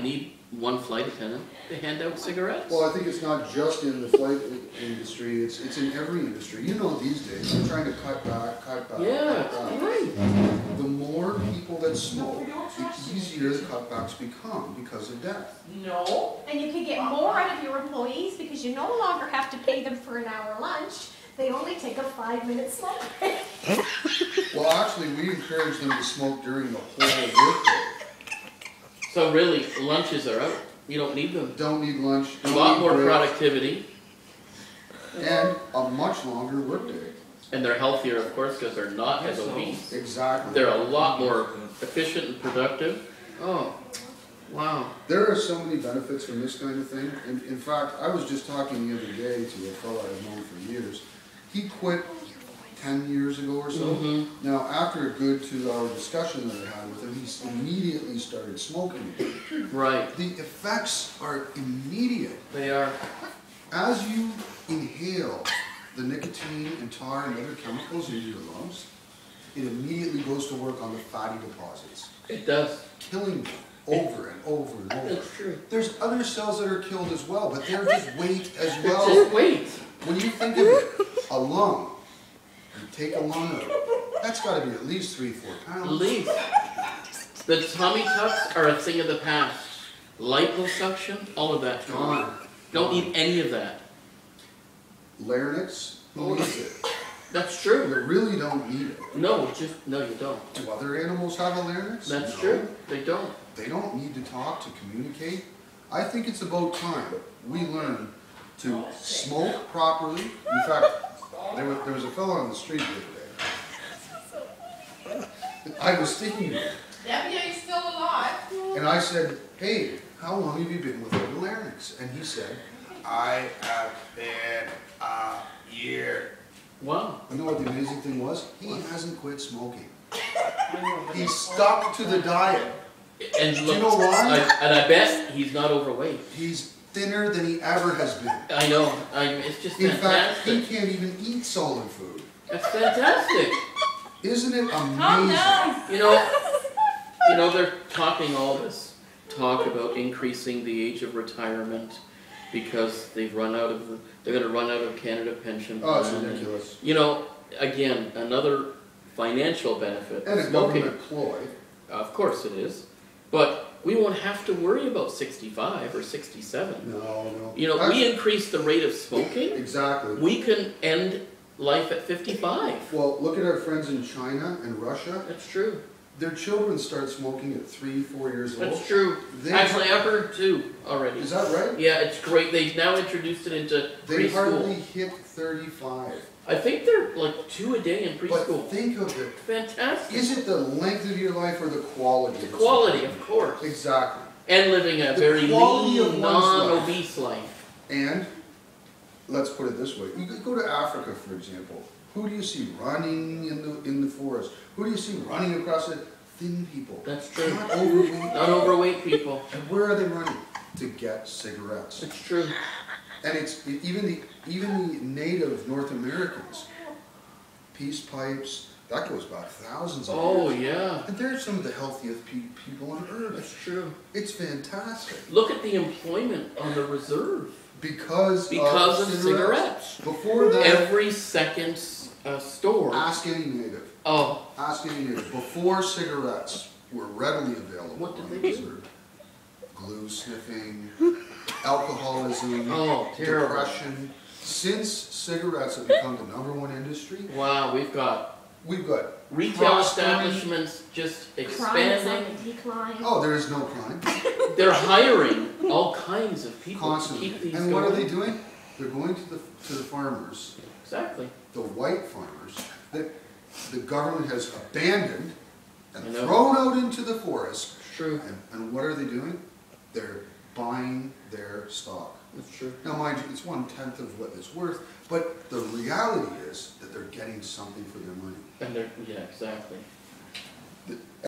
need one flight attendant. They hand out cigarettes. Well, I think it's not just in the flight industry, it's in every industry. You know, these days, they're trying to cut back. Yeah, right. The more people that smoke, the easier the cutbacks become because of death. No. And you can get more out of your employees because you no longer have to pay them for an hour lunch. They only take a 5-minute smoke break. Well, actually, we encourage them to smoke during the whole workday. So really, lunches are out. You don't need them. Don't need lunch. A Don't lot need more break, productivity. and a much longer workday. And they're healthier, of course, because they're not as obese. Exactly. They're a lot more efficient and productive. Oh, wow. There are so many benefits from this kind of thing. In fact, I was just talking the other day to a fellow I've known for years. He quit 10 years ago or so. Mm-hmm. Now, after a good 2-hour discussion that I had with him, he immediately started smoking again. Right. The effects are immediate. They are. As you inhale the nicotine and tar and other chemicals into your lungs, it immediately goes to work on the fatty deposits, It does. killing them over and over and over. That's true. There's other cells that are killed as well, but they're just weight as Just well. wait. When you think of it, a lung, you take a lung out, that's got to be at least 3-4 pounds. Leave. The tummy tucks are a thing of the past. Liposuction, all of that's gone. Don't need any of that. Larynx, who needs it? That's You true. really don't need it. No, no, you don't. Do other animals have a larynx? That's No. true. They don't. They don't need to talk to communicate. I think it's about time we learn to smoke properly. In fact, there was a fellow on the street the other day. I was thinking of it, Debbie, are you still alive? and I said, "Hey, how long have you been without a larynx?" And he said, "I have been a year." Wow. You know what the amazing thing was? He hasn't quit smoking. He stuck to the diet. And look, you know why? I bet he's not overweight. He's thinner than he ever has been. I know. It's just In fact, he fantastic. can't even eat solid food. That's fantastic. Isn't it Calm amazing? down. You know, they're talking all this talk about increasing the age of retirement because they're going to run out of Canada pension Oh, it's plan. ridiculous. You know, again, another financial benefit. And a Smoking. government ploy. Of course it is. But we won't have to worry about 65 or 67. No. You know, we increase the rate of smoking. Exactly. We can end life at 55. Well, look at our friends in China and Russia. That's true. Their children start smoking at 3-4 years old. That's true. They- Actually, I've heard 2 already. Is that right? Yeah, it's great. They've now introduced it into They hardly preschool. hit 35. I think they're like 2 a day in preschool. But think of it. Fantastic. Is it the length of your life or the quality? The of it? quality, of course. Exactly. And living a The very quality of lean, one's life. non-obese life. And let's put it this way: you could go to Africa, for example. Who do you see running in the forest? Who do you see running across it? Thin people. That's true. Not overweight. Not overweight people. And where are they running? To get cigarettes. It's true. And it's even the native North Americans. Peace pipes. That goes back thousands of Oh, years. yeah. And they're some of the healthiest people on earth. That's true. It's fantastic. Look at the employment on the reserve. Because Of cigarettes. Before that, Every second store. ask any native. Oh, Ask any native. Before cigarettes were readily available What did on they the do? reserve, glue sniffing, alcoholism, Oh, terrible. depression. Since cigarettes have become the #1 industry, wow, we've got we've got retail prospering- establishments just Crime is on expanding. the decline. Oh, there is no crime. They're hiring all kinds of people Constantly. to keep these And going. what are they doing? They're going to the farmers, Exactly. the white farmers, that the government has abandoned I and know. thrown out into the forest. It's true. And what are they doing? They're buying their stock. That's true. Now, mind you, it's 1/10 of what it's worth, but the reality is that they're getting something for their money. And they're, yeah, exactly.